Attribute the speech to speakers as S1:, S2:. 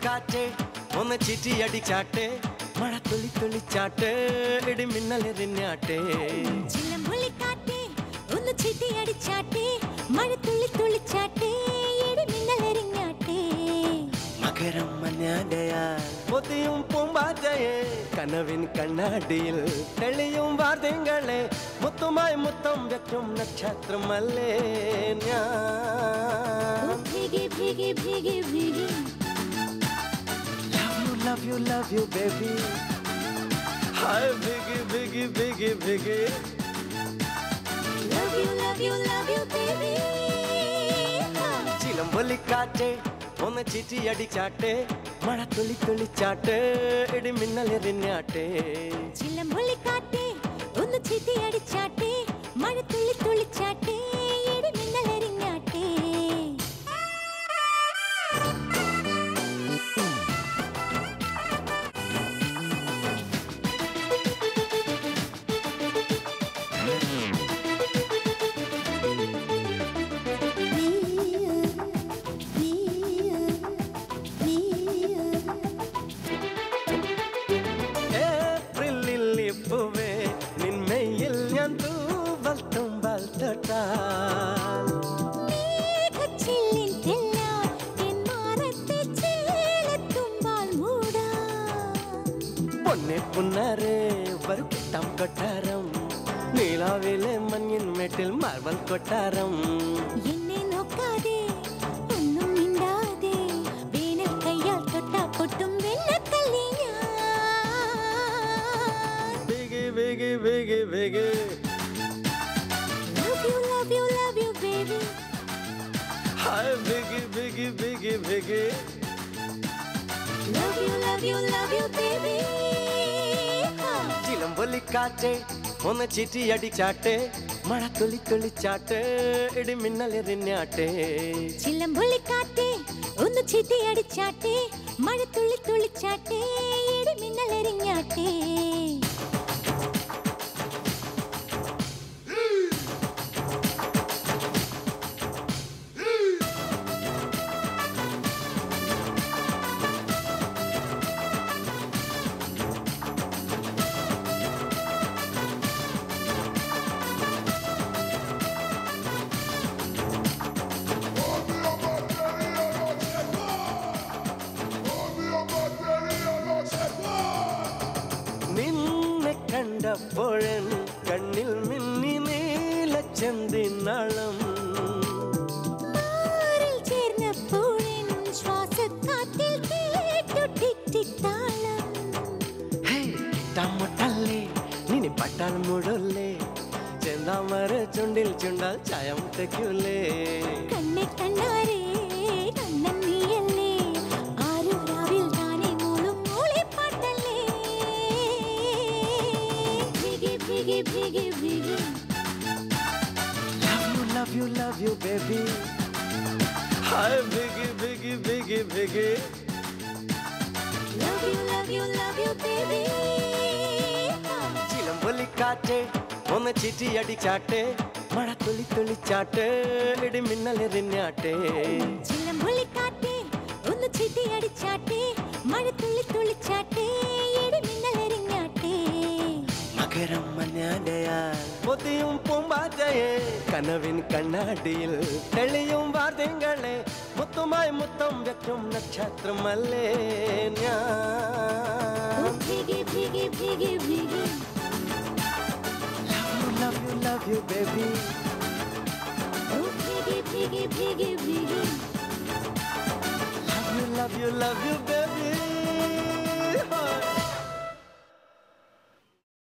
S1: കാറ്റേ ഒന്ന് ചിറ്റി അടിച്ചാട്ടെ മഴ തുള്ളി തുള്ളിച്ചാട്ടെ ഇടി മിന്നലെറിഞ്ഞാട്ടെ
S2: ചിലമ്പൊലിക്കാറ്റേ ഒന്ന് ചിറ്റി അടിച്ചാട്ടെ മഴ തുള്ളി തുള്ളിച്ചാട്ടെ ഇടി മിന്നലെറിഞ്ഞാട്ടെ
S1: മകരം മഞ്ഞാടയാൽ പൊതിയും പൂമ്പാറ്റയെ കനവിൻ കണ്ണാടിയിൽ തെളിയും വാർത്തകളെ മുത്തുമായി മുത്തം വെക്കും നക്ഷത്രമല്ലേ ഞാൻ
S2: ഭീഗി ഭീഗി ഭീഗി ഭീഗി
S1: love you baby hi biggie biggie biggie biggie
S2: love you baby
S1: ചിലമ്പൊലി കാറ്റേ ഒന്ന് ചിറ്റി അടിച്ചാട്ടെ മഴ തുള്ളി തുള്ളിച്ചാട്ടെ ഇടി മിന്നലെറിഞ്ഞാട്ടെ
S2: ചിലമ്പൊലി കാറ്റേ ഒന്ന് ചിറ്റി അടിച്ചാട്ടെ മഴ തുള്ളി തുള്ളിച്ചാട്ടെ ഇടി മിന്നലെറിഞ്ഞാട്ടെ
S1: നിന്മയിൽ ഞാൻ തൂവൽ തുമ്പൽ തൊട്ടാൽ പൊന്നെ പുന്നരെ വരും കിട്ടാം കൊട്ടാരം നീലാവിലെ മഞ്ഞിൻ മേട്ടിൽ മാർബൽ കൊട്ടാരം
S2: എന്നെ നോക്കാതെ ഒന്നും മിണ്ടാതെ വേനൽ കയ്യാൽ തൊട്ടാ പൊട്ടും വെണ്ണക്കല്ലി
S1: Biggie, biggie, biggie.
S2: Love you, baby.
S1: Hi, biggie, biggie, biggie, biggie.
S2: Love you, baby.
S1: ചിലമ്പൊലി കാറ്റേ ഒന്ന് ചിറ്റി അടിച്ചാട്ടെ മഴ തുള്ളി തുള്ളിച്ചാട്ടെ ഇടി മിന്നലെറിഞ്ഞാട്ടെ
S2: ചിലമ്പൊലി കാറ്റേ ഒന്ന് ചിറ്റി അടിച്ചാട്ടെ മഴ തുള്ളി തുള്ളിച്ചാട്ടെ ഇടി മിന്നലെറിഞ്ഞാട്ടെ
S1: നിന്നെ കണ്ടപ്പോഴൻ കണ്ണിൽ മിന്നി നീലച്ചെന്തിനാളം
S2: ചേർന്നപ്പോഴൻ ശ്വാസക്കാറ്റിൽ കേട്ടു ടിക് ടിക് താളം
S1: ടമ്മട്ടല്ലേ നിന്നെ പട്ടാൽ മുടല്ലേ ചെന്താമര ചുണ്ടിൽ ചുണ്ടാൽ ചായം തെക്കൂലേ
S2: കണ്ണെ കണ്ണാരേ കണ്ണൻ നീയല്ലേ ആരും രാവിൽ താനേ മൂളും മൂളിപ്പാട്ടല്ലേ ഭീഗി ഭീഗി ഭീഗി ഭീഗി
S1: love you baby hi biggie biggie biggie biggie
S2: love you baby
S1: ചിലമ്പൊലി കാറ്റേ ഒന്ന് ചിറ്റി അടിച്ചാട്ടെ മഴ തുള്ളി തുള്ളിച്ചാട്ടെ ഇടി മിന്നലെറിഞ്ഞാട്ടെ
S2: ചിലമ്പൊലി കാറ്റേ ഒന്ന് ചിറ്റി അടിച്ചാട്ടെ മഴ തുള്ളി തുള്ളിച്ചാട്ടെ ഇടി മിന്നലെറിഞ്ഞാട്ടെ
S1: മകരം മഞ്ഞാടയാൽ പൊതിയും പൂമ്പാറ്റയെ കനവിൻ കണ്ണാടിയിൽ തെളിയും വാർത്തകളെ മുത്തുമായി മുത്തം വെക്കും നക്ഷത്രമല്ലേ ഞാൻ
S2: ഭീഗി ഭീഗി ഭീഗി ഭീഗി
S1: love you baby
S2: ഭീഗി ഭീഗി ഭീഗി ഭീഗി
S1: love you baby